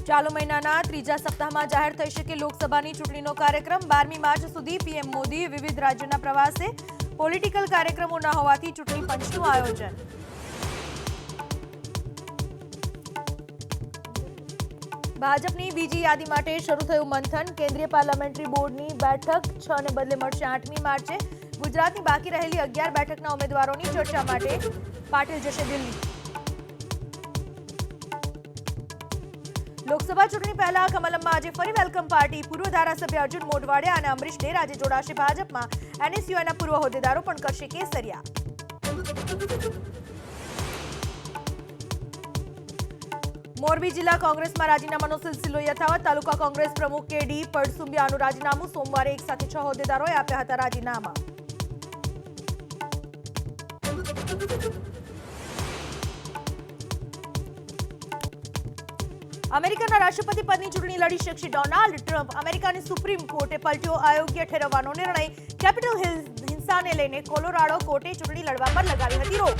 ચાલુ મહિનાના ત્રીજા સપ્તાહમાં જાહેર થઈ શકે લોકસભાની ચૂંટણીનો કાર્યક્રમ 12મી માર્ચ સુધી પીએમ મોદી વિવિધ રાજ્યોના પ્રવાસે પોલિટિકલ કાર્યક્રમો ન હોવાથી ચૂંટણી પંચનું આયોજન ભાજપની બીજી યાદી માટે શરૂ થયું મંથન કેન્દ્રીય પાર્લામેન્ટરી બોર્ડની બેઠક 6 ને બદલે મળશે 8મી માર્ચે ગુજરાતની બાકી રહેલી 11 બેઠકના ઉમેદવારોની ચર્ચા માટે પાટીલ જશે દિલ્હી લોકસભા ચૂંટણી પહેલા કમલમમાં આજે ફરી વેલકમ પાર્ટી પૂર્વ ધારાસભ્ય અર્જુન મોઢવાડિયા અને અમરીશ ડેર આજે જોડાશે ભાજપમાં એનએસયુઆઈના પૂર્વ હોદ્દેદારો પણ કરશે કેસરિયા મોરબી જિલ્લા કોંગ્રેસમાં રાજીનામાનો સિલસિલો યથાવત તાલુકા કોંગ્રેસ પ્રમુખ કેડી પડસુંબિયાનું રાજીનામું સોમવારે એક સાથે 6 હોદ્દેદારોએ આપ્યા હતા રાજીનામા અમેરિકાના રાષ્ટ્રપતિ પદની ચૂંટણી લડી શકશે ડોનાલ્ડ ટ્રમ્પ અમેરિકાની સુપ્રીમ કોર્ટે પલટ્યો અયોગ્ય ઠેરવવાનો નિર્ણય કેપિટલ હિલ હિંસાને લઈને કોલોરાડો કોર્ટે ચૂંટણી લડવા પર લગાવી હતી રોક